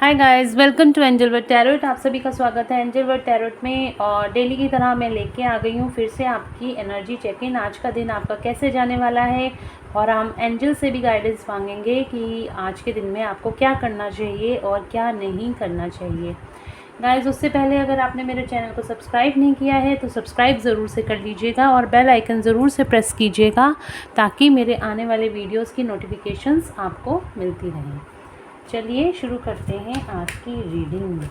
Hi guys, welcome to Angel Word Tarot. आप सभी का स्वागत है एंजल वर्ड टैरोट में। और डेली की तरह मैं लेके आ गई हूँ फिर से आपकी एनर्जी चेक इन। आज का दिन आपका कैसे जाने वाला है और हम एंजल से भी गाइडेंस मांगेंगे कि आज के दिन में आपको क्या करना चाहिए और क्या नहीं करना चाहिए। गाइस, उससे पहले अगर आपने मेरे चैनल को सब्सक्राइब नहीं किया है तो सब्सक्राइब ज़रूर से कर लीजिएगा और बेल आइकन ज़रूर से प्रेस कीजिएगा ताकि मेरे आने वाले वीडियोस की नोटिफिकेशंस आपको मिलती रहें। चलिए शुरू करते हैं आज की रीडिंग।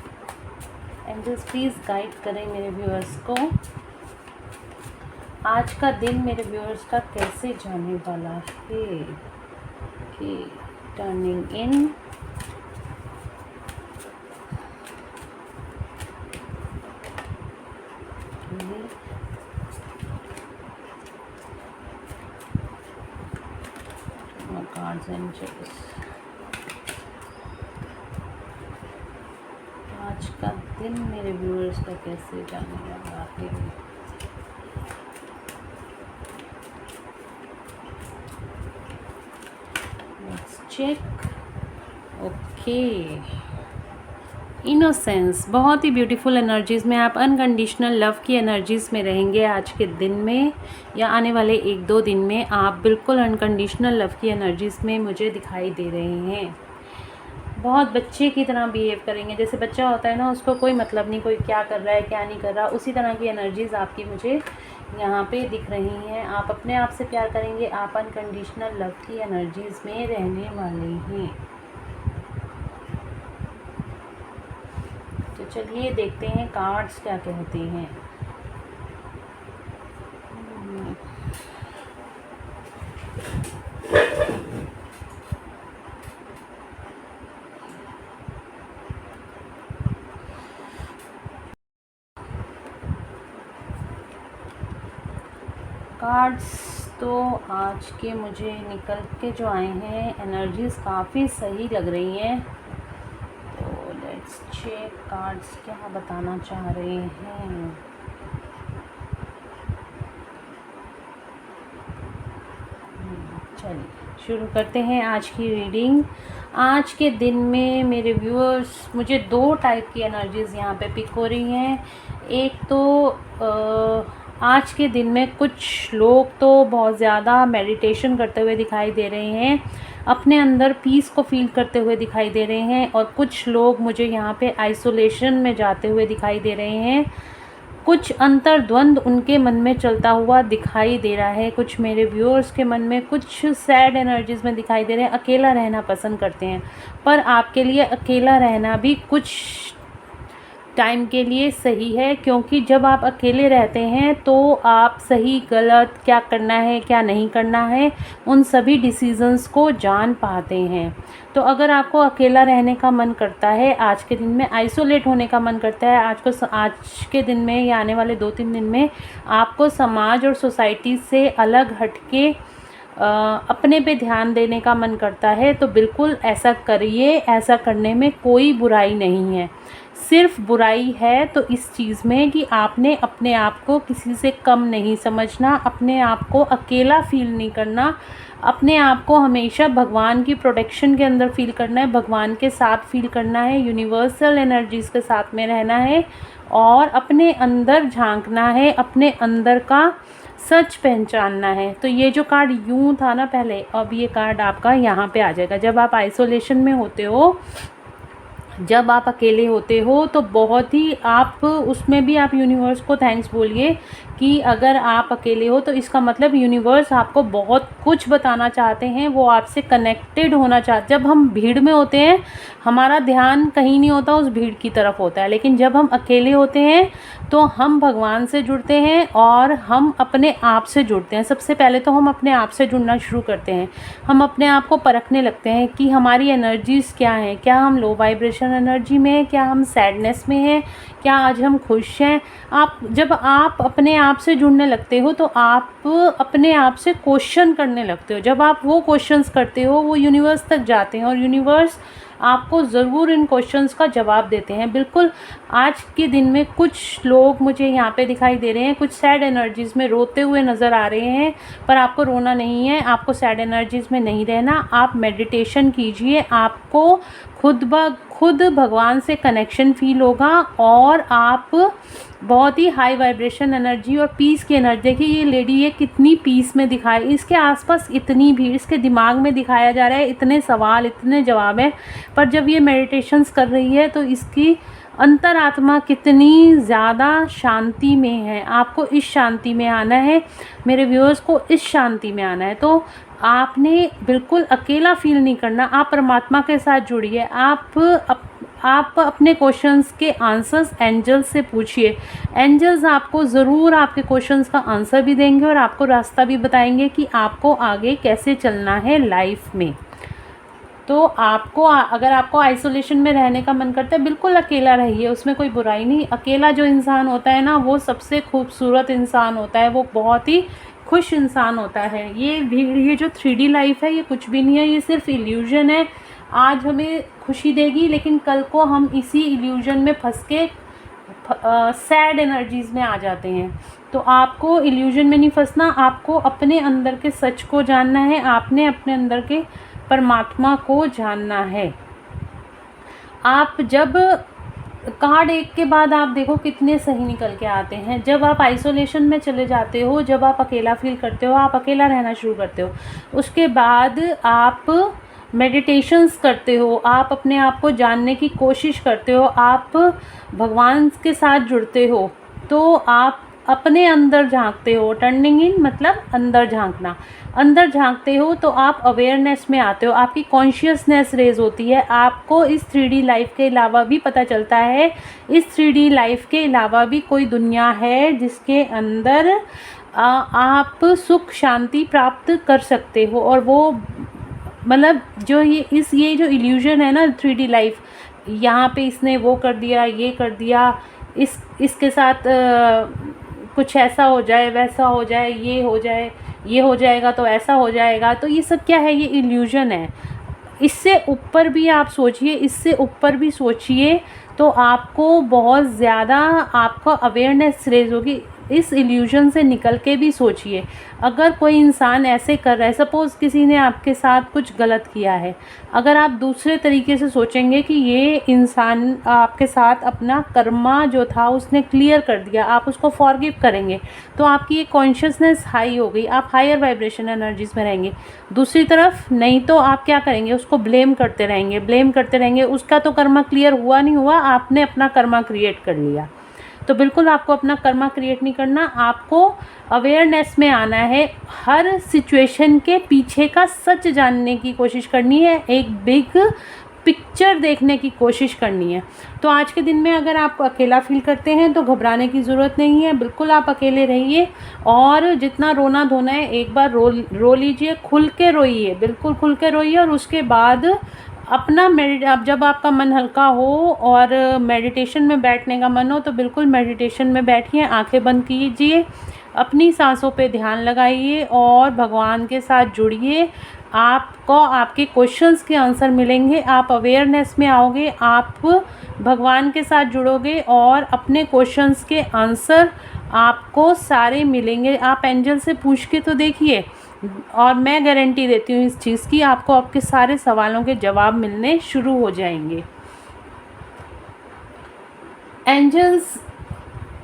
एंजल्स प्लीज़ गाइड करें मेरे व्यूअर्स को। आज का दिन मेरे व्यूअर्स का कैसे जाने वाला है। कि टर्निंग इन, कार्ड्स एंजल्स। आज का दिन मेरे व्यूअर्स का कैसे जाने वाला है। Let's check. ओके, इनोसेंस, बहुत ही ब्यूटीफुल एनर्जीज़ में आप अनकंडीशनल लव की एनर्जीज़ में रहेंगे। आज के दिन में या आने वाले 1-2 दिन में आप बिल्कुल अनकंडीशनल लव की एनर्जीज़ में मुझे दिखाई दे रहे हैं। बहुत बच्चे की तरह बिहेव करेंगे, जैसे बच्चा होता है ना, उसको कोई मतलब नहीं कोई क्या कर रहा है क्या नहीं कर रहा, उसी तरह की एनर्जीज़ आपकी मुझे यहाँ पे दिख रही हैं। आप अपने आप से प्यार करेंगे, आप अनकंडीशनल लव की एनर्जीज़ में रहने वाले हैं। तो चलिए देखते हैं कार्ड्स क्या कहते हैं। कार्ड्स तो आज के मुझे निकल के जो आए हैं, एनर्जीज़ काफ़ी सही लग रही हैं। तो लेट्स चेक कार्ड्स क्या बताना चाह रहे हैं। चलिए शुरू करते हैं आज की रीडिंग। आज के दिन में मेरे व्यूअर्स, मुझे 2 टाइप की एनर्जीज़ यहाँ पे पिक हो रही हैं। एक तो आज के दिन में कुछ लोग तो बहुत ज़्यादा मेडिटेशन करते हुए दिखाई दे रहे हैं, अपने अंदर पीस को फील करते हुए दिखाई दे रहे हैं। और कुछ लोग मुझे यहाँ पे आइसोलेशन में जाते हुए दिखाई दे रहे हैं। कुछ अंतर्द्वंद उनके मन में चलता हुआ दिखाई दे रहा है। कुछ मेरे व्यूअर्स के मन में कुछ सैड एनर्जीज़ में दिखाई दे रहे हैं, अकेला रहना पसंद करते हैं। पर आपके लिए अकेला रहना भी कुछ टाइम के लिए सही है, क्योंकि जब आप अकेले रहते हैं तो आप सही गलत, क्या करना है क्या नहीं करना है, उन सभी डिसीजंस को जान पाते हैं। तो अगर आपको अकेला रहने का मन करता है, आज के दिन में आइसोलेट होने का मन करता है, आज के दिन में या आने वाले 2-3 दिन में आपको समाज और सोसाइटी से अलग हटके अपने पे ध्यान देने का मन करता है, तो बिल्कुल ऐसा करिए। ऐसा करने में कोई बुराई नहीं है। सिर्फ बुराई है तो इस चीज़ में कि आपने अपने आप को किसी से कम नहीं समझना, अपने आप को अकेला फील नहीं करना, अपने आप को हमेशा भगवान की प्रोटेक्शन के अंदर फील करना है, भगवान के साथ फील करना है, यूनिवर्सल एनर्जीज़ के साथ में रहना है और अपने अंदर झांकना है, अपने अंदर का सच पहचानना है। तो ये जो कार्ड यूँ था ना पहले, अब ये कार्ड आपका यहाँ पे आ जाएगा। जब आप आइसोलेशन में होते हो, जब आप अकेले होते हो, तो बहुत ही आप उसमें भी आप यूनिवर्स को थैंक्स बोलिए कि अगर आप अकेले हो तो इसका मतलब यूनिवर्स आपको बहुत कुछ बताना चाहते हैं, वो आपसे कनेक्टेड होना चाहते। जब हम भीड़ में होते हैं हमारा ध्यान कहीं नहीं होता, उस भीड़ की तरफ होता है, लेकिन जब हम अकेले होते हैं तो हम भगवान से जुड़ते हैं और हम अपने आप से जुड़ते हैं। सबसे पहले तो हम अपने आप से जुड़ना शुरू करते हैं। हम अपने आप को परखने लगते हैं कि हमारी एनर्जीज़ क्या हैं, क्या हम लो वाइब्रेशन एनर्जी में हैं, क्या हम सैडनेस में हैं, क्या आज हम खुश हैं। जब आप अपने आप से जुड़ने लगते हो तो आप अपने आप से क्वेश्चन करने लगते हो। जब आप वो क्वेश्चंस करते हो वो यूनिवर्स तक जाते हैं और यूनिवर्स आपको ज़रूर इन क्वेश्चंस का जवाब देते हैं। बिल्कुल आज के दिन में कुछ लोग मुझे यहाँ पे दिखाई दे रहे हैं, कुछ सैड एनर्जीज़ में रोते हुए नज़र आ रहे हैं, पर आपको रोना नहीं है, आपको सैड एनर्जीज़ में नहीं रहना। आप मेडिटेशन कीजिए, आपको खुद भगवान से कनेक्शन फील होगा और आप बहुत ही हाई वाइब्रेशन एनर्जी और पीस की एनर्जी। देखिए ये लेडी ये कितनी पीस में दिखाई, इसके आसपास इतनी भीड़, इसके दिमाग में दिखाया जा रहा है इतने सवाल इतने जवाब हैं, पर जब ये मेडिटेशंस कर रही है तो इसकी अंतरात्मा कितनी ज़्यादा शांति में है। आपको इस शांति में आना है, मेरे व्यूअर्स को इस शांति में आना है। तो आपने बिल्कुल अकेला फील नहीं करना, आप परमात्मा के साथ जुड़िए। आप अपने क्वेश्चंस के आंसर्स एंजल्स से पूछिए। एंजल्स आपको ज़रूर आपके क्वेश्चंस का आंसर भी देंगे और आपको रास्ता भी बताएंगे कि आपको आगे कैसे चलना है लाइफ में। तो आपको अगर आपको आइसोलेशन में रहने का मन करता है, बिल्कुल अकेला रहिए, उसमें कोई बुराई नहीं। अकेला जो इंसान होता है ना, वो सबसे खूबसूरत इंसान होता है, वो बहुत ही खुश इंसान होता है। ये जो 3D लाइफ है ये कुछ भी नहीं है, ये सिर्फ इल्यूजन है। आज हमें खुशी देगी लेकिन कल को हम इसी इल्यूजन में फंस के सैड एनर्जीज़ में आ जाते हैं। तो आपको इल्यूजन में नहीं फंसना, आपको अपने अंदर के सच को जानना है, आपने अपने अंदर के परमात्मा को जानना है। आप जब कार्ड एक के बाद आप देखो कितने सही निकल के आते हैं। जब आप आइसोलेशन में चले जाते हो, जब आप अकेला फील करते हो, आप अकेला रहना शुरू करते हो, उसके बाद आप मेडिटेशंस करते हो, आप अपने आप को जानने की कोशिश करते हो, आप भगवान के साथ जुड़ते हो, तो आप अपने अंदर झांकते हो। टर्निंग इन मतलब अंदर झांकना। अंदर झांकते हो तो आप अवेयरनेस में आते हो, आपकी कॉन्शियसनेस रेज होती है। आपको इस 3D लाइफ के अलावा भी पता चलता है, इस 3D लाइफ के अलावा भी कोई दुनिया है जिसके अंदर आप सुख शांति प्राप्त कर सकते हो। और वो मतलब ये जो इल्यूजन है ना 3D लाइफ, यहाँ पे इसने वो कर दिया, ये कर दिया, इसके साथ कुछ ऐसा हो जाए, वैसा हो जाए, ये हो जाए, ये हो जाएगा तो ऐसा हो जाएगा, तो ये सब क्या है? ये इल्यूजन है। इससे ऊपर भी आप सोचिए, इससे ऊपर भी सोचिए, तो आपको बहुत ज़्यादा आपका अवेयरनेस रेज होगी। इस इल्यूजन से निकल के भी सोचिए। अगर कोई इंसान ऐसे कर रहा है, सपोज़ किसी ने आपके साथ कुछ गलत किया है, अगर आप दूसरे तरीके से सोचेंगे कि ये इंसान आपके साथ अपना कर्मा जो था उसने क्लियर कर दिया, आप उसको फॉरगिव करेंगे, तो आपकी ये कॉन्शियसनेस हाई हो गई, आप हायर वाइब्रेशन एनर्जीज़ में रहेंगे। दूसरी तरफ नहीं तो आप क्या करेंगे? उसको ब्लेम करते रहेंगे, उसका तो कर्मा क्लियर हुआ नहीं हुआ, आपने अपना कर्मा क्रिएट कर लिया। तो बिल्कुल आपको अपना कर्मा क्रिएट नहीं करना, आपको अवेयरनेस में आना है। हर सिचुएशन के पीछे का सच जानने की कोशिश करनी है, एक बिग पिक्चर देखने की कोशिश करनी है। तो आज के दिन में अगर आप अकेला फील करते हैं तो घबराने की ज़रूरत नहीं है, बिल्कुल आप अकेले रहिए और जितना रोना धोना है एक बार रो लीजिए, खुल के रोइए, बिल्कुल खुल के रोइए। और उसके बाद अपना अब जब आपका मन हल्का हो और मेडिटेशन में बैठने का मन हो तो बिल्कुल मेडिटेशन में बैठिए, आंखें बंद कीजिए, अपनी सांसों पे ध्यान लगाइए और भगवान के साथ जुड़िए। आपको आपके क्वेश्चंस के आंसर मिलेंगे, आप अवेयरनेस में आओगे, आप भगवान के साथ जुड़ोगे और अपने क्वेश्चंस के आंसर आपको सारे मिलेंगे। आप एंजल से पूछ के तो देखिए, और मैं गारंटी देती हूँ इस चीज़ की, आपको आपके सारे सवालों के जवाब मिलने शुरू हो जाएंगे। एंजल्स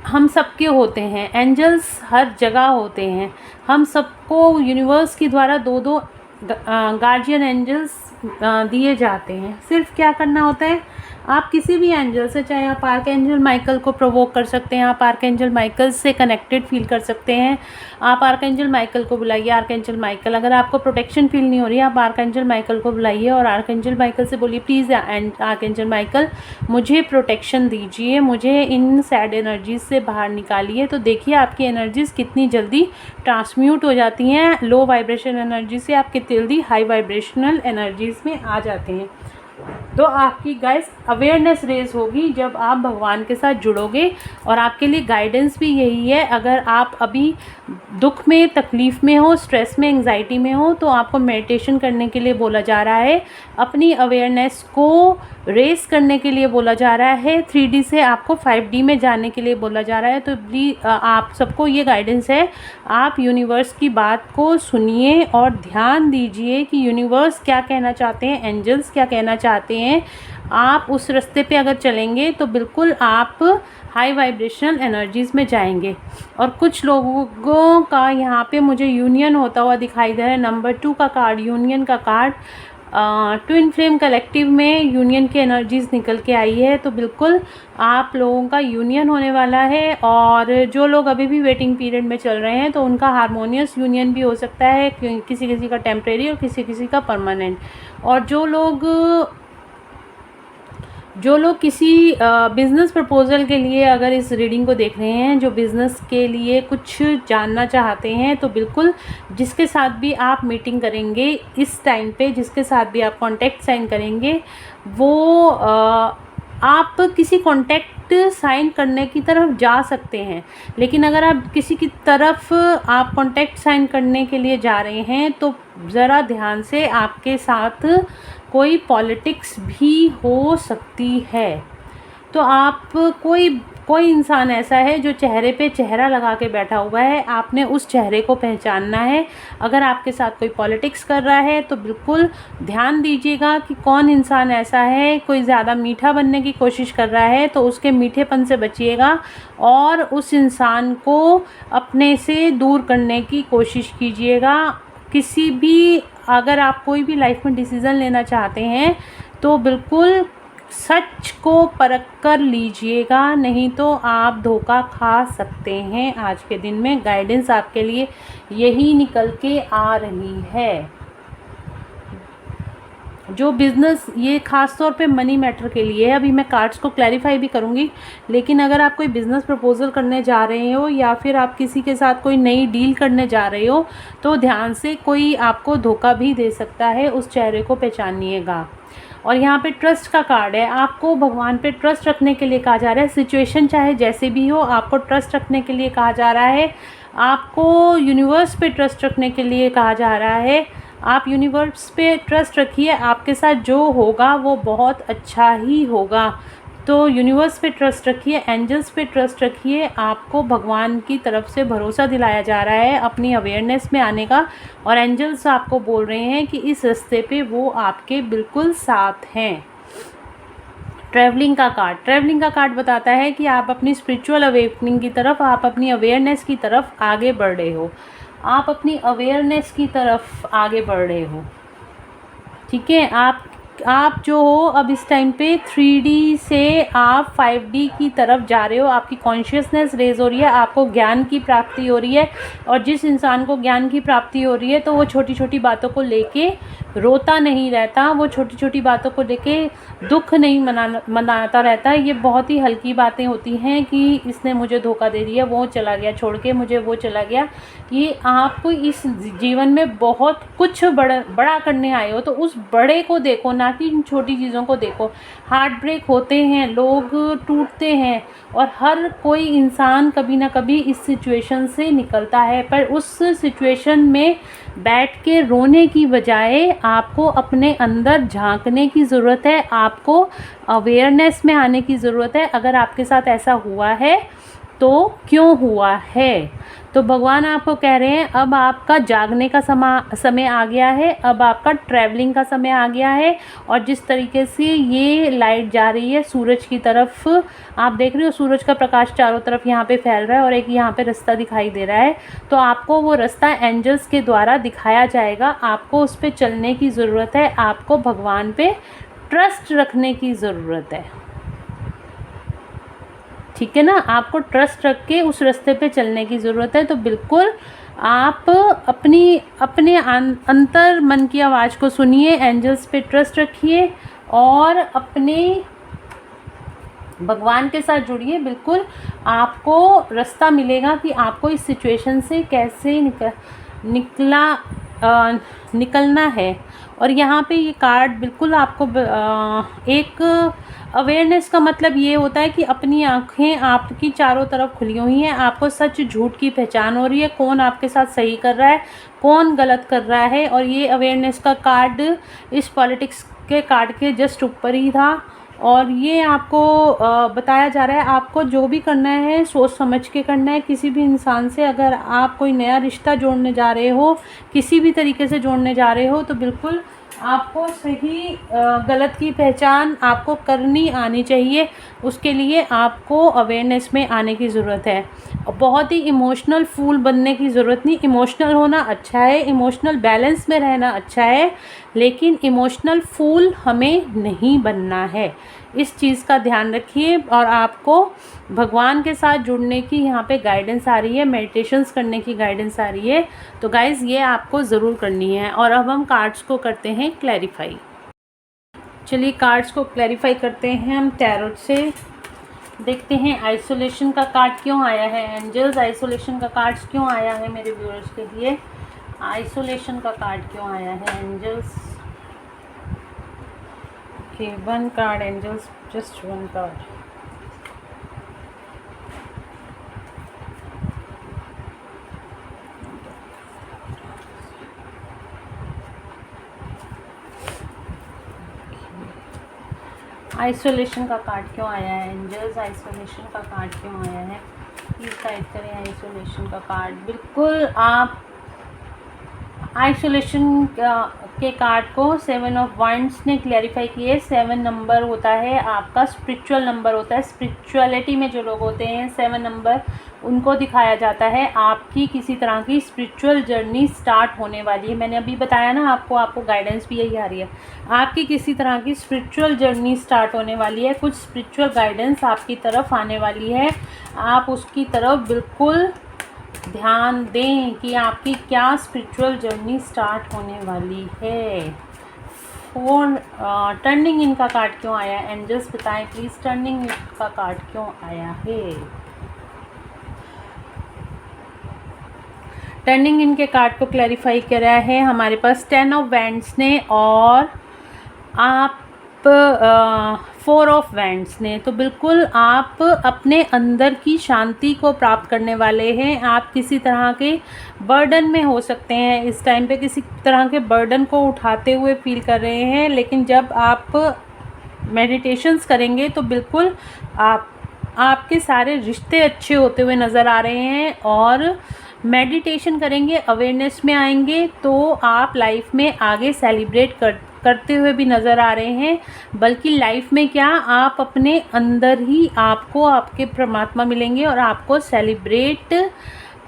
हम सबके होते हैं, एंजल्स हर जगह होते हैं। हम सबको यूनिवर्स के द्वारा दो गार्जियन एंजल्स दिए जाते हैं। सिर्फ क्या करना होता है, आप किसी भी एंजल से, चाहे आप आर्क एंजल माइकल को प्रोवोक कर सकते हैं, आप आर्क एंजल माइकल से कनेक्टेड फील कर सकते हैं, आप आर्क एंजल माइकल को बुलाइए। आर्क एंजल माइकल, अगर आपको प्रोटेक्शन फील नहीं हो रही है, आप आर्क एंजल माइकल को बुलाइए और आर्क एंजल माइकल से बोलिए, प्लीज़ आर्क एंजल माइकल मुझे प्रोटेक्शन दीजिए, मुझे इन सैड एनर्जीज से बाहर निकालिए। तो देखिए आपकी एनर्जीज़ कितनी जल्दी ट्रांसम्यूट हो जाती हैं, लो वाइब्रेशन एनर्जी से आप कितनी जल्दी हाई वाइब्रेशनल एनर्जीज़ में आ जाते हैं। तो आपकी गाइस अवेयरनेस रेज होगी जब आप भगवान के साथ जुड़ोगे। और आपके लिए गाइडेंस भी यही है, अगर आप अभी दुख में, तकलीफ़ में हो, स्ट्रेस में, एंग्जाइटी में हो, तो आपको मेडिटेशन करने के लिए बोला जा रहा है, अपनी अवेयरनेस को रेस करने के लिए बोला जा रहा है, 3D से आपको 5D में जाने के लिए बोला जा रहा है। तो आप सबको ये गाइडेंस है, आप यूनिवर्स की बात को सुनिए और ध्यान दीजिए कि यूनिवर्स क्या कहना चाहते हैं, एंजल्स क्या कहना चाहते हैं। आप उस रास्ते पे अगर चलेंगे तो बिल्कुल आप हाई वाइब्रेशनल एनर्जीज़ में जाएंगे। और कुछ लोगों का यहाँ पे मुझे यूनियन होता हुआ दिखाई दे रहा है, नंबर 2 का कार्ड, यूनियन का कार्ड। ट्विन फ्लेम कलेक्टिव में यूनियन की एनर्जीज़ निकल के आई है, तो बिल्कुल आप लोगों का यूनियन होने वाला है। और जो लोग अभी भी वेटिंग पीरियड में चल रहे हैं तो उनका हारमोनियस यूनियन भी हो सकता है, किसी किसी का टेम्परेरी और किसी किसी का परमानेंट। और जो लोग किसी बिज़नेस प्रपोज़ल के लिए अगर इस रीडिंग को देख रहे हैं, जो बिज़नेस के लिए कुछ जानना चाहते हैं, तो बिल्कुल जिसके साथ भी आप मीटिंग करेंगे इस टाइम पे, जिसके साथ भी आप कॉन्टैक्ट साइन करेंगे, वो आप किसी कॉन्टैक्ट साइन करने की तरफ जा सकते हैं। लेकिन अगर आप किसी की तरफ आप कॉन्टैक्ट साइन करने के लिए जा रहे हैं तो ज़रा ध्यान से, आपके साथ कोई पॉलिटिक्स भी हो सकती है। तो आप कोई इंसान ऐसा है जो चेहरे पे चेहरा लगा के बैठा हुआ है, आपने उस चेहरे को पहचानना है। अगर आपके साथ कोई पॉलिटिक्स कर रहा है तो बिल्कुल ध्यान दीजिएगा कि कौन इंसान ऐसा है। कोई ज़्यादा मीठा बनने की कोशिश कर रहा है तो उसके मीठेपन से बचिएगा और उस इंसान को अपने से दूर करने की कोशिश कीजिएगा। किसी भी, अगर आप कोई भी लाइफ में डिसीज़न लेना चाहते हैं तो बिल्कुल सच को परख कर लीजिएगा, नहीं तो आप धोखा खा सकते हैं। आज के दिन में गाइडेंस आपके लिए यही निकल के आ रही है। जो बिज़नेस, ये ख़ास तौर पे मनी मैटर के लिए है। अभी मैं कार्ड्स को क्लैरिफाई भी करूँगी, लेकिन अगर आप कोई बिज़नेस प्रपोज़ल करने जा रहे हो या फिर आप किसी के साथ कोई नई डील करने जा रहे हो तो ध्यान से, कोई आपको धोखा भी दे सकता है, उस चेहरे को पहचानिएगा। और यहाँ पे ट्रस्ट का कार्ड है, आपको भगवान पे ट्रस्ट रखने के लिए कहा जा रहा है। सिचुएशन चाहे जैसे भी हो, आपको ट्रस्ट रखने के लिए कहा जा रहा है। आपको यूनिवर्स पे ट्रस्ट रखने के लिए कहा जा रहा है। आप यूनिवर्स पे ट्रस्ट रखिए, आपके साथ जो होगा वो बहुत अच्छा ही होगा। तो यूनिवर्स पे ट्रस्ट रखिए, एंजल्स पे ट्रस्ट रखिए। आपको भगवान की तरफ से भरोसा दिलाया जा रहा है अपनी अवेयरनेस में आने का, और एंजल्स आपको बोल रहे हैं कि इस रास्ते पे वो आपके बिल्कुल साथ हैं। ट्रैवलिंग का कार्ड बताता है कि आप अपनी स्पिरिचुअल अवेकनिंग की तरफ, आप अपनी अवेयरनेस की तरफ आगे बढ़ रहे हो। आप अपनी अवेयरनेस की तरफ आगे बढ़ रहे हो, ठीक है। आप जो हो अब इस टाइम पे 3D से आप 5D की तरफ जा रहे हो। आपकी कॉन्शियसनेस रेज हो रही है, आपको ज्ञान की प्राप्ति हो रही है। और जिस इंसान को ज्ञान की प्राप्ति हो रही है तो वो छोटी छोटी बातों को लेके रोता नहीं रहता, वो छोटी छोटी बातों को लेके दुख नहीं मनाता रहता। ये बहुत ही हल्की बातें होती हैं कि इसने मुझे धोखा दे दिया, वो चला गया छोड़ के मुझे, वो चला गया। ये आप इस जीवन में बहुत कुछ बड़ा करने आए हो, तो उस बड़े को देखो, ना कि इन छोटी चीज़ों को देखो। हार्ट ब्रेक होते हैं, लोग टूटते हैं, और हर कोई इंसान कभी ना कभी इस सिचुएशन से निकलता है। पर उस सिचुएशन में बैठ के रोने की बजाय आपको अपने अंदर झांकने की ज़रूरत है, आपको अवेयरनेस में आने की ज़रूरत है। अगर आपके साथ ऐसा हुआ है तो क्यों हुआ है। तो भगवान आपको कह रहे हैं अब आपका जागने का समय आ गया है, अब आपका ट्रैवलिंग का समय आ गया है। और जिस तरीके से ये लाइट जा रही है सूरज की तरफ, आप देख रहे हो सूरज का प्रकाश चारों तरफ यहाँ पे फैल रहा है और एक यहाँ पे रास्ता दिखाई दे रहा है। तो आपको वो रास्ता एंजल्स के द्वारा दिखाया जाएगा, आपको उस पर चलने की ज़रूरत है, आपको भगवान पे ट्रस्ट रखने की ज़रूरत है, ठीक है ना। आपको ट्रस्ट रख के उस रास्ते पे चलने की ज़रूरत है। तो बिल्कुल आप अपने अंतर मन की आवाज़ को सुनिए, एंजल्स पे ट्रस्ट रखिए और अपने भगवान के साथ जुड़िए। बिल्कुल आपको रास्ता मिलेगा कि आपको इस सिचुएशन से कैसे निकलना है। और यहाँ पे ये कार्ड बिल्कुल आपको एक अवेयरनेस का मतलब ये होता है कि अपनी आंखें आपकी चारों तरफ खुली हुई हैं, आपको सच झूठ की पहचान हो रही है, कौन आपके साथ सही कर रहा है, कौन गलत कर रहा है। और ये अवेयरनेस का कार्ड इस पॉलिटिक्स के कार्ड के जस्ट ऊपर ही था। और ये आपको बताया जा रहा है आपको जो भी करना है सोच समझ के करना है। किसी भी इंसान से अगर आप कोई नया रिश्ता जोड़ने जा रहे हो, किसी भी तरीके से जोड़ने जा रहे हो, तो बिल्कुल आपको सही गलत की पहचान आपको करनी आनी चाहिए। उसके लिए आपको अवेयरनेस में आने की ज़रूरत है। बहुत ही इमोशनल फूल बनने की ज़रूरत नहीं। इमोशनल होना अच्छा है, इमोशनल बैलेंस में रहना अच्छा है, लेकिन इमोशनल फूल हमें नहीं बनना है। इस चीज़ का ध्यान रखिए। और आपको भगवान के साथ जुड़ने की यहाँ पे गाइडेंस आ रही है, मेडिटेशंस करने की गाइडेंस आ रही है। तो गाइज़ ये आपको ज़रूर करनी है। और अब हम कार्ड्स को करते हैं क्लैरिफाई। चलिए कार्ड्स को क्लैरिफाई करते हैं हम टैरोट से। देखते हैं आइसोलेशन का कार्ड क्यों आया है। एंजल्स आइसोलेशन का कार्ड्स क्यों आया है मेरे व्यूअर्स के लिए। आइसोलेशन का कार्ड क्यों आया है angels. Okay, one card angels, just one card. Isolation का कार्ड क्यों आया है एंजल्स। आइसोलेशन का कार्ड क्यों आया है, प्लीज़ गाइड करें आइसोलेशन का कार्ड। बिल्कुल आप आइसोलेशन के कार्ड को 7 ऑफ वंड्स ने क्लैरिफाई किए। 7 नंबर होता है आपका स्पिरिचुअल नंबर होता है। स्पिरिचुअलिटी में जो लोग होते हैं 7 नंबर उनको दिखाया जाता है आपकी किसी तरह की स्पिरिचुअल जर्नी स्टार्ट होने वाली है। मैंने अभी बताया ना आपको गाइडेंस भी यही आ रही है। आपकी किसी तरह की स्पिरिचुअल जर्नी स्टार्ट होने वाली है, कुछ स्पिरिचुअल गाइडेंस आपकी तरफ आने वाली है। आप उसकी तरफ बिल्कुल ध्यान दें कि आपकी क्या स्पिरिचुअल जर्नी स्टार्ट होने वाली है। टर्निंग इन का कार्ड क्यों आया एंजल्स, बताएं प्लीज़ टर्निंग इन का कार्ड क्यों आया है। टर्निंग इन के कार्ड को क्लैरिफाई करा है हमारे पास 10 ऑफ वैंड्स ने और आप 4 ऑफ वैंड्स ने। तो बिल्कुल आप अपने अंदर की शांति को प्राप्त करने वाले हैं। आप किसी तरह के बर्डन में हो सकते हैं इस टाइम पे, किसी तरह के बर्डन को उठाते हुए फील कर रहे हैं, लेकिन जब आप मेडिटेशंस करेंगे तो बिल्कुल आपके सारे रिश्ते अच्छे होते हुए नज़र आ रहे हैं। और मेडिटेशन करेंगे, अवेयरनेस में आएंगे तो आप लाइफ में आगे सेलिब्रेट करते हुए भी नज़र आ रहे हैं। बल्कि लाइफ में क्या, आप अपने अंदर ही आपको आपके परमात्मा मिलेंगे और आपको सेलिब्रेट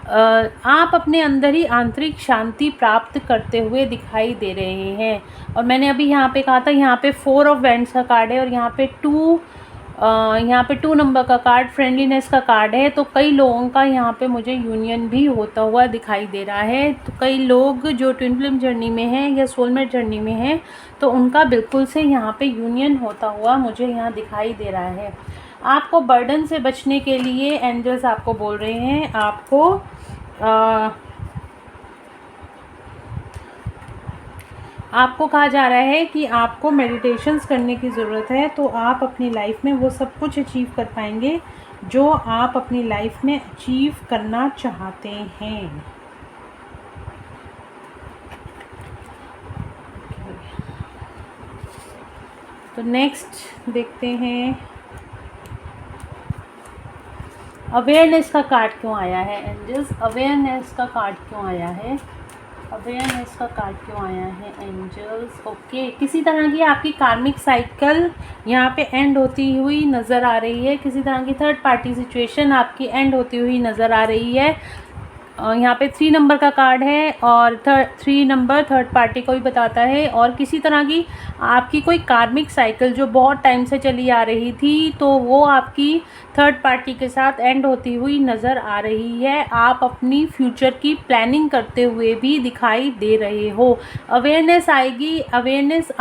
आप अपने अंदर ही आंतरिक शांति प्राप्त करते हुए दिखाई दे रहे हैं। और मैंने अभी यहाँ पे कहा था, यहाँ पे 4 ऑफ वैंड्स का कार्ड है और यहाँ पे 2 नंबर का कार्ड फ्रेंडलीनेस का कार्ड है। तो कई लोगों का यहाँ पे मुझे यूनियन भी होता हुआ दिखाई दे रहा है। तो कई लोग जो ट्विन फ्लेम जर्नी में हैं या सोलमेट जर्नी में हैं, तो उनका बिल्कुल से यहाँ पे यूनियन होता हुआ मुझे यहाँ दिखाई दे रहा है। आपको बर्डन से बचने के लिए एंजल्स आपको बोल रहे हैं, आपको कहा जा रहा है कि आपको मेडिटेशंस करने की ज़रूरत है। तो आप अपनी लाइफ में वो सब कुछ अचीव कर पाएंगे जो आप अपनी लाइफ में अचीव करना चाहते हैं। तो नेक्स्ट देखते हैं अवेयरनेस का कार्ड क्यों आया है एंजल्स। अवेयरनेस का कार्ड क्यों आया है, अवेयरनेस का कार्ड क्यों आया है एंजल्स। ओके, किसी तरह की आपकी कार्मिक साइकिल यहाँ पे एंड होती हुई नज़र आ रही है। किसी तरह की थर्ड पार्टी सिचुएशन आपकी एंड होती हुई नज़र आ रही है। यहाँ पे 3 नंबर का कार्ड है और 3 नंबर थर्ड पार्टी को भी बताता है। और किसी तरह की आपकी कोई कार्मिक साइकिल जो बहुत टाइम से चली आ रही थी, तो वो आपकी थर्ड पार्टी के साथ एंड होती हुई नज़र आ रही है। आप अपनी फ्यूचर की प्लानिंग करते हुए भी दिखाई दे रहे हो। अवेयरनेस आएगी, अवेयरनेस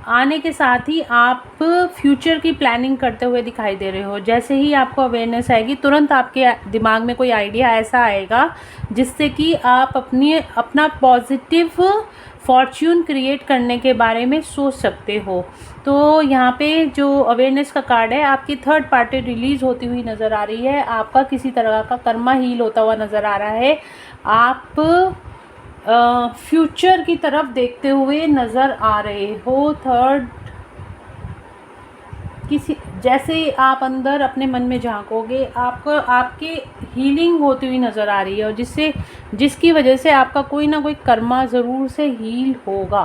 आने के साथ ही आप फ्यूचर की प्लानिंग करते हुए दिखाई दे रहे हो। जैसे ही आपको अवेयरनेस आएगी, तुरंत आपके दिमाग में कोई आइडिया ऐसा आएगा जिससे कि आप अपना पॉजिटिव फॉर्च्यून क्रिएट करने के बारे में सोच सकते हो। तो यहाँ पे जो अवेयरनेस का कार्ड है, आपकी थर्ड पार्टी रिलीज़ होती हुई नज़र आ रही है, आपका किसी तरह का कर्मा हील होता हुआ नज़र आ रहा है, आप फ्यूचर की तरफ देखते हुए नज़र आ रहे हो। थर्ड, किसी जैसे आप अंदर अपने मन में झांकोगे, आपको आपके हीलिंग होती हुई नज़र आ रही है, और जिसकी वजह से आपका कोई ना कोई कर्मा ज़रूर से हील होगा।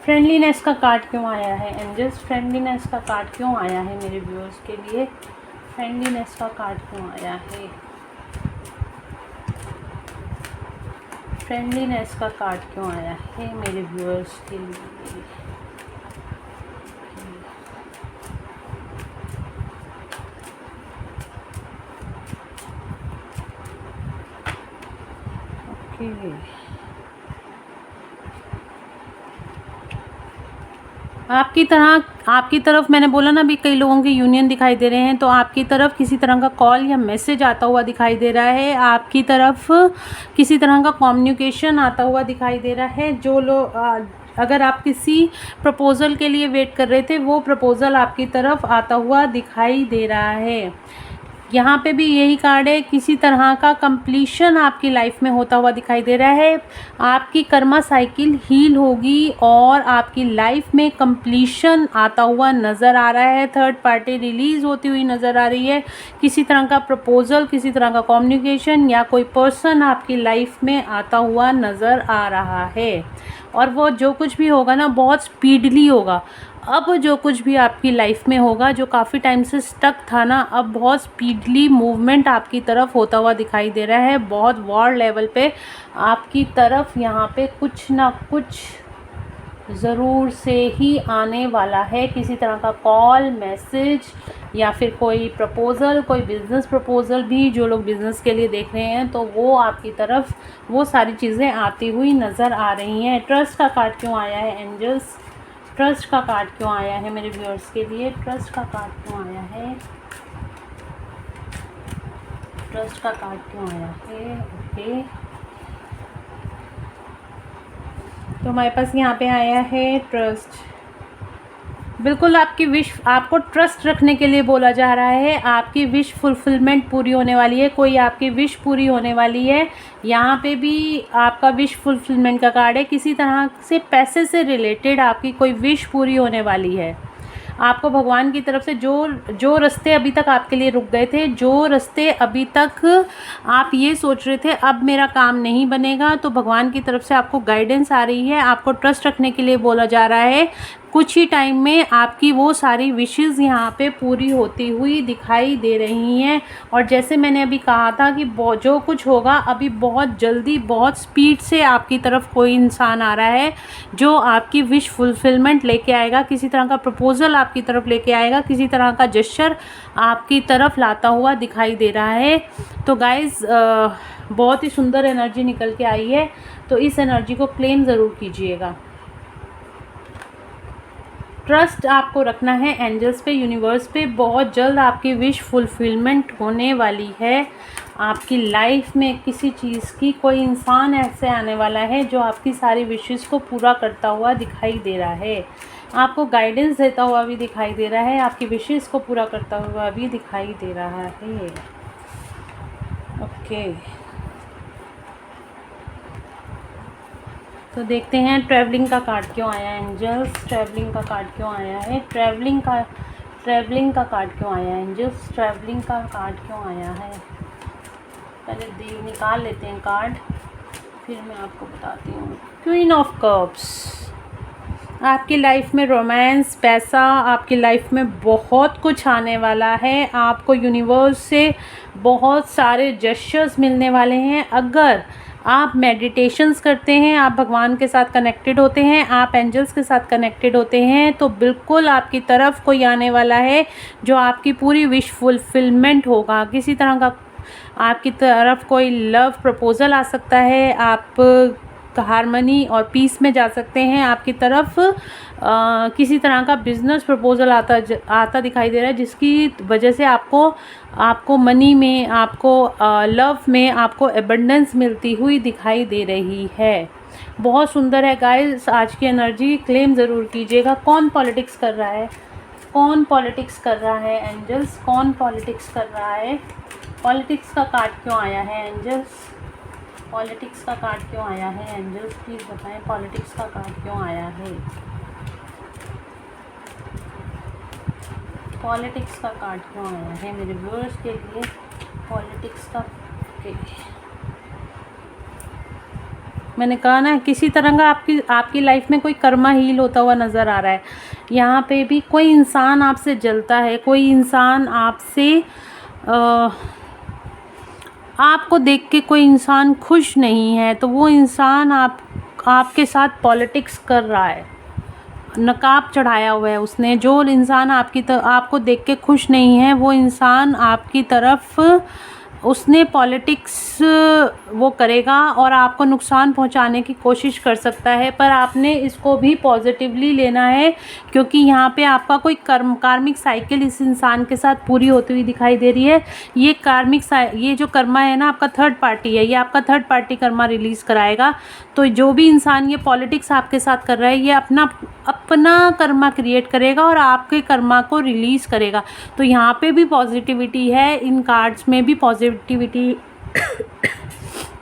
फ्रेंडलीनेस का कार्ड क्यों आया है एंजल्स? फ्रेंडलीनेस का कार्ड क्यों आया है मेरे व्यूअर्स के लिए? फ्रेंडलीनेस का कार्ड क्यों आया है? फ्रेंडलीनेस का कार्ड क्यों आया है मेरे व्यूअर्स के लिए? ओके, आपकी तरफ मैंने बोला ना, अभी कई लोगों के यूनियन दिखाई दे रहे हैं, तो आपकी तरफ किसी तरह का कॉल या मैसेज आता हुआ दिखाई दे रहा है, आपकी तरफ किसी तरह का कम्युनिकेशन आता हुआ दिखाई दे रहा है। जो लोग अगर आप किसी प्रपोज़ल के लिए वेट कर रहे थे, वो प्रपोज़ल आपकी तरफ आता हुआ दिखाई दे रहा है। यहाँ पे भी यही कार्ड है, किसी तरह का कंप्लीशन आपकी लाइफ में होता हुआ दिखाई दे रहा है। आपकी कर्मा साइकिल हील होगी और आपकी लाइफ में कंप्लीशन आता हुआ नज़र आ रहा है। थर्ड पार्टी रिलीज़ होती हुई नज़र आ रही है। किसी तरह का प्रपोज़ल, किसी तरह का कम्युनिकेशन या कोई पर्सन आपकी लाइफ में आता हुआ नज़र आ रहा है, और वो जो कुछ भी होगा ना, बहुत स्पीडली होगा। अब जो कुछ भी आपकी लाइफ में होगा, जो काफ़ी टाइम से स्टक था ना, अब बहुत स्पीडली मूवमेंट आपकी तरफ होता हुआ दिखाई दे रहा है। बहुत वॉर लेवल पे आपकी तरफ यहाँ पे कुछ ना कुछ ज़रूर से ही आने वाला है। किसी तरह का कॉल, मैसेज या फिर कोई प्रपोज़ल, कोई बिज़नेस प्रपोज़ल भी, जो लोग बिज़नेस के लिए देख रहे हैं, तो वो आपकी तरफ वो सारी चीज़ें आती हुई नज़र आ रही हैं। ट्रस्ट का कार्ड क्यों आया है एंजल्स? ट्रस्ट का कार्ड क्यों आया है मेरे व्यूअर्स के लिए? ट्रस्ट का कार्ड क्यों आया है? ट्रस्ट का कार्ड क्यों आया है? ओके, तो हमारे पास यहाँ पे आया है ट्रस्ट। बिल्कुल आपकी विश, आपको ट्रस्ट रखने के लिए बोला जा रहा है। आपकी विश फुलफिलमेंट पूरी होने वाली है, कोई आपकी विश पूरी होने वाली है। यहाँ पे भी आपका विश फुलफिलमेंट का कार्ड है। किसी तरह से पैसे से रिलेटेड आपकी कोई विश पूरी होने वाली है। आपको भगवान की तरफ से जो रास्ते अभी तक आपके लिए रुक गए थे, जो रास्ते अभी तक आप ये सोच रहे थे अब मेरा काम नहीं बनेगा, तो भगवान की तरफ से आपको गाइडेंस आ रही है। आपको ट्रस्ट रखने के लिए बोला जा रहा है। कुछ ही टाइम में आपकी वो सारी विशेज़ यहाँ पे पूरी होती हुई दिखाई दे रही हैं। और जैसे मैंने अभी कहा था कि जो कुछ होगा अभी बहुत जल्दी, बहुत स्पीड से आपकी तरफ कोई इंसान आ रहा है जो आपकी विश फुलफिलमेंट लेके आएगा। किसी तरह का प्रपोज़ल आपकी तरफ लेके आएगा, किसी तरह का जेस्चर आपकी तरफ लाता हुआ दिखाई दे रहा है। तो गाइज़, बहुत ही सुंदर एनर्जी निकल के आई है, तो इस एनर्जी को क्लेम ज़रूर कीजिएगा। ट्रस्ट आपको रखना है एंजल्स पे, यूनिवर्स पे। बहुत जल्द आपकी विश फुलफिलमेंट होने वाली है। आपकी लाइफ में किसी चीज़ की, कोई इंसान ऐसे आने वाला है जो आपकी सारी विशेस को पूरा करता हुआ दिखाई दे रहा है। आपको गाइडेंस देता हुआ भी दिखाई दे रहा है, आपकी विशेस को पूरा करता हुआ भी दिखाई दे रहा है। ओके, तो देखते हैं ट्रैवलिंग का कार्ड क्यों आया है एंजल्स। ट्रैवलिंग का कार्ड क्यों आया है? ट्रैवलिंग का कार्ड क्यों आया है एंजल्स? ट्रैवलिंग का कार्ड क्यों आया है? पहले निकाल लेते हैं कार्ड, फिर मैं आपको बताती हूँ। क्वीन ऑफ कप्स, आपकी लाइफ में रोमांस, पैसा, आपकी लाइफ में बहुत कुछ आने वाला है। आपको यूनिवर्स से बहुत सारे जेस्चर्स मिलने वाले हैं। अगर आप मेडिटेशंस करते हैं, आप भगवान के साथ कनेक्टेड होते हैं, आप एंजल्स के साथ कनेक्टेड होते हैं, तो बिल्कुल आपकी तरफ कोई आने वाला है जो आपकी पूरी विश फुलफिलमेंट होगा। किसी तरह का आपकी तरफ कोई लव प्रपोज़ल आ सकता है, आपका हारमनी और पीस में जा सकते हैं। आपकी तरफ किसी तरह का बिजनेस प्रपोजल आता दिखाई दे रहा है, जिसकी वजह से आपको मनी में, आपको लव में आपको एबंडेंस मिलती हुई दिखाई दे रही है। बहुत सुंदर है गाइस आज की एनर्जी। क्लेम ज़रूर कीजिएगा। कौन पॉलिटिक्स कर रहा है, कौन पॉलिटिक्स कर रहा है एंजल्स, कौन पॉलिटिक्स कर रहा है? पॉलिटिक्स का कार्ड क्यों आया है एंजल्स? पॉलिटिक्स का कार्ड क्यों आया है एंजल्स? प्लीज़ बताएं पॉलिटिक्स का कार्ड क्यों आया है? पॉलिटिक्स का कार्ड क्यों आया है मेरे व्यूअर्स के लिए? पॉलिटिक्स का मैंने कहा ना, किसी तरह का आपकी लाइफ में कोई कर्मा हील होता हुआ नज़र आ रहा है। यहाँ पे भी कोई इंसान आपसे जलता है, कोई इंसान आपसे आपको देख के कोई इंसान खुश नहीं है, तो वो इंसान आपके साथ पॉलिटिक्स कर रहा है, नकाब चढ़ाया हुआ है उसने। जो इंसान आपको देख के खुश नहीं है, वो इंसान आपकी तरफ उसने पॉलिटिक्स वो करेगा और आपको नुकसान पहुंचाने की कोशिश कर सकता है। पर आपने इसको भी पॉजिटिवली लेना है, क्योंकि यहाँ पे आपका कोई कार्मिक साइकिल इस इंसान के साथ पूरी होती हुई दिखाई दे रही है। ये जो कर्मा है ना, आपका थर्ड पार्टी है, ये आपका थर्ड पार्टी कर्मा रिलीज़ कराएगा। तो जो भी इंसान ये पॉलिटिक्स आपके साथ कर रहा है, ये अपना कर्मा क्रिएट करेगा और आपके कर्मा को रिलीज़ करेगा। तो यहाँ पे भी पॉजिटिविटी है, इन कार्ड्स में भी पॉजिटिविटी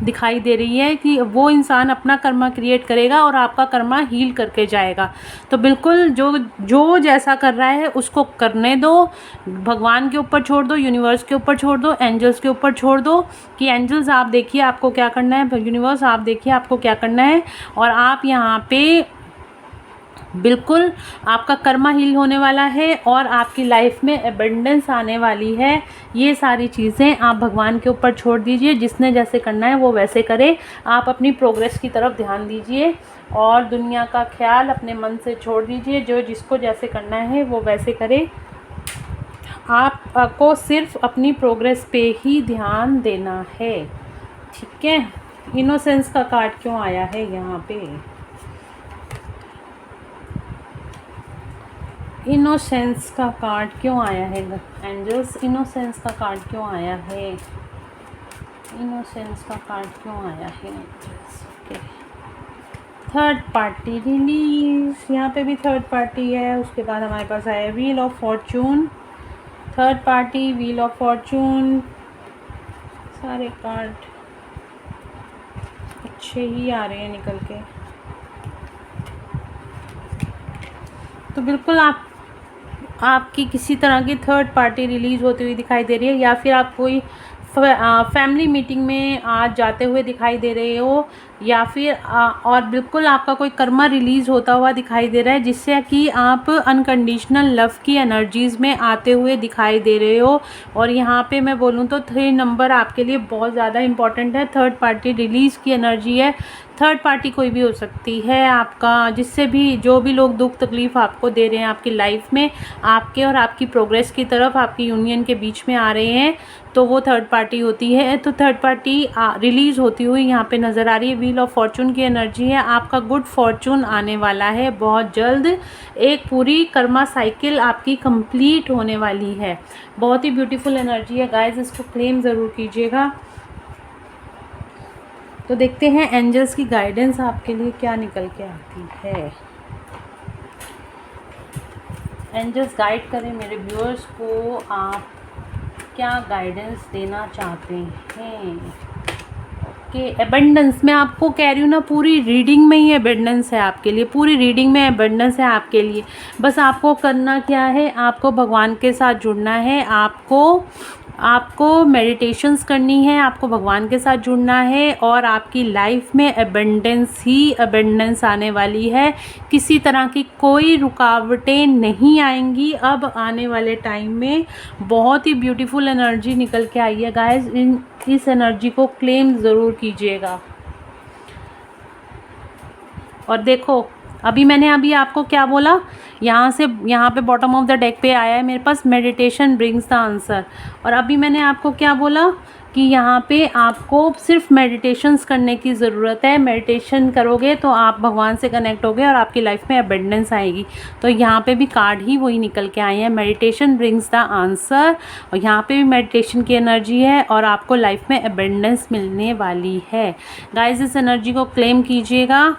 दिखाई दे रही है कि वो इंसान अपना कर्मा क्रिएट करेगा और आपका कर्मा हील करके जाएगा। तो बिल्कुल जो जैसा कर रहा है उसको करने दो, भगवान के ऊपर छोड़ दो, यूनिवर्स के ऊपर छोड़ दो, एंजल्स के ऊपर छोड़ दो कि एंजल्स आप देखिए आपको क्या करना है, यूनिवर्स आप देखिए आपको क्या करना है। और आप यहाँ पे बिल्कुल आपका कर्मा हील होने वाला है और आपकी लाइफ में एबंडेंस आने वाली है। ये सारी चीज़ें आप भगवान के ऊपर छोड़ दीजिए, जिसने जैसे करना है वो वैसे करे। आप अपनी प्रोग्रेस की तरफ ध्यान दीजिए और दुनिया का ख्याल अपने मन से छोड़ दीजिए। जो जिसको जैसे करना है वो वैसे करे। आपको सिर्फ अपनी प्रोग्रेस पे ही ध्यान देना है, ठीक है। इनोसेंस का कार्ड क्यों आया है यहाँ पे? इनोसेंस का कार्ड क्यों आया है एंजल्स? इनोसेंस का कार्ड क्यों आया है? इनोसेंस का कार्ड क्यों आया है angels? Okay, third party release. यहाँ पे भी थर्ड पार्टी है। उसके बाद हमारे पास आया wheel of Fortune, third party, wheel of Fortune. सारे कार्ड अच्छे ही आ रहे हैं निकल के। तो बिल्कुल आपकी किसी तरह की थर्ड पार्टी रिलीज़ होती हुई दिखाई दे रही है, या फिर आप कोई फैमिली मीटिंग में आज जाते हुए दिखाई दे रहे हो, या फिर और बिल्कुल आपका कोई कर्मा रिलीज़ होता हुआ दिखाई दे रहा है, जिससे कि आप अनकंडीशनल लव की एनर्जीज़ में आते हुए दिखाई दे रहे हो। और यहाँ पे मैं बोलूँ तो 3 नंबर आपके लिए बहुत ज़्यादा इम्पॉर्टेंट है। थर्ड पार्टी रिलीज़ की एनर्जी है। थर्ड पार्टी कोई भी हो सकती है आपका, जिससे भी जो भी लोग दुख तकलीफ़ आपको दे रहे हैं आपकी लाइफ में, आपके और आपकी प्रोग्रेस की तरफ, आपकी यूनियन के बीच में आ रहे हैं, तो वो थर्ड पार्टी होती है। तो थर्ड पार्टी रिलीज़ होती हुई यहाँ पे नज़र आ रही है। व्हील ऑफ फॉर्चून की एनर्जी है। आपका गुड फॉर्चून आने वाला है बहुत जल्द। एक पूरी कर्मा साइकिल आपकी कंप्लीट होने वाली है। बहुत ही ब्यूटीफुल एनर्जी है गाइस, इसको क्लेम ज़रूर कीजिएगा। तो देखते हैं एंजल्स की गाइडेंस आपके लिए क्या निकल के आती है। एंजल्स गाइड करें मेरे व्यूअर्स को, आप क्या गाइडेंस देना चाहते हैं। ओके, एबंडेंस मैं आपको कह रही हूँ ना, पूरी रीडिंग में ही एबंडेंस है आपके लिए, पूरी रीडिंग में एबंडेंस है आपके लिए। बस आपको करना क्या है, आपको भगवान के साथ जुड़ना है, आपको मेडिटेशंस करनी है, आपको भगवान के साथ जुड़ना है और आपकी लाइफ में एबंडेंस ही एबंडेंस आने वाली है। किसी तरह की कोई रुकावटें नहीं आएंगी। अब आने वाले टाइम में बहुत ही ब्यूटीफुल एनर्जी निकल के आई है गाइस। इस एनर्जी को क्लेम ज़रूर कीजिएगा। और देखो, मैंने आपको क्या बोला, यहाँ पे बॉटम ऑफ द डेक पे आया है मेरे पास, मेडिटेशन ब्रिंग्स द आंसर। और अभी मैंने आपको क्या बोला, कि यहाँ पे आपको सिर्फ मेडिटेशंस करने की ज़रूरत है। मेडिटेशन करोगे तो आप भगवान से कनेक्ट होगे और आपकी लाइफ में अबंडेंस आएगी। तो यहाँ पे भी कार्ड ही वही निकल के आए हैं, मेडिटेशन ब्रिंग्स द आंसर। और यहाँ पे भी मेडिटेशन की एनर्जी है और आपको लाइफ में अबंडेंस मिलने वाली है। गाइस, इस एनर्जी को क्लेम कीजिएगा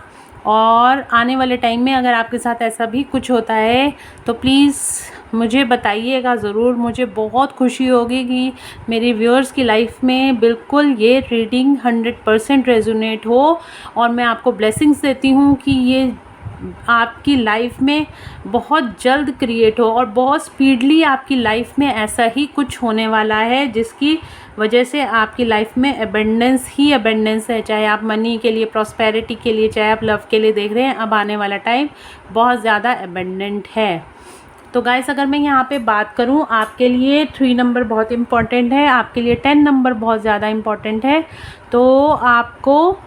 और आने वाले टाइम में अगर आपके साथ ऐसा भी कुछ होता है तो प्लीज़ मुझे बताइएगा ज़रूर। मुझे बहुत खुशी होगी कि मेरी व्यूअर्स की लाइफ में बिल्कुल ये रीडिंग 100% रेजोनेट हो। और मैं आपको ब्लेसिंग्स देती हूँ कि ये आपकी लाइफ में बहुत जल्द क्रिएट हो और बहुत स्पीडली आपकी लाइफ में ऐसा ही कुछ होने वाला है जिसकी वजह से आपकी लाइफ में अबंडेंस ही अबंडेंस है। चाहे आप मनी के लिए, प्रॉस्पेरिटी के लिए, चाहे आप लव के लिए देख रहे हैं, अब आने वाला टाइम बहुत ज़्यादा अबंडेंट है। तो गाइस, अगर मैं यहाँ पे बात करूँ, आपके लिए 3 नंबर बहुत इम्पॉर्टेंट है, आपके लिए 10 नंबर बहुत ज़्यादा इम्पॉर्टेंट है। तो आपको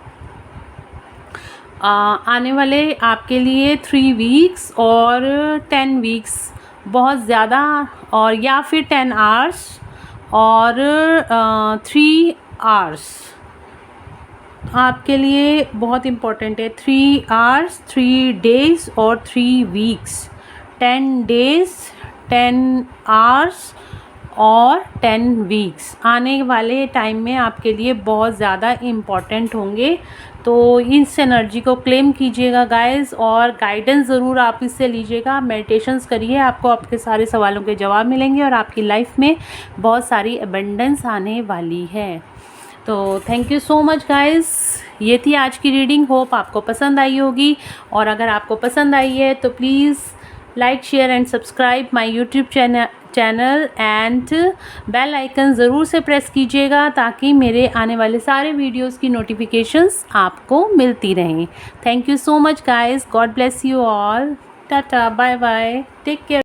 आने वाले आपके लिए 3 वीक्स और 10 वीक्स बहुत ज़्यादा, और या फिर 10 आवर्स और 3 आवर्स आपके लिए बहुत इम्पोर्टेंट है। 3 आवर्स, 3 डेज़ और 3 वीक्स, 10 डेज़, 10 आवर्स और 10 वीक्स आने वाले टाइम में आपके लिए बहुत ज़्यादा इम्पॉर्टेंट होंगे। तो इस एनर्जी को क्लेम कीजिएगा गाइस, और गाइडेंस ज़रूर आप इससे लीजिएगा। मेडिटेशंस करिए, आपको आपके सारे सवालों के जवाब मिलेंगे और आपकी लाइफ में बहुत सारी अबंडेंस आने वाली है। तो thank you so much guys, ये थी आज की रीडिंग। होप आपको पसंद आई होगी, और अगर आपको पसंद आई है तो please like, share and subscribe my YouTube channel and bell icon ज़रूर से प्रेस कीजिएगा ताकि मेरे आने वाले सारे वीडियोस की नोटिफिकेशंस आपको मिलती रहें। Thank you so much guys, god bless you all, tata, bye bye, take care.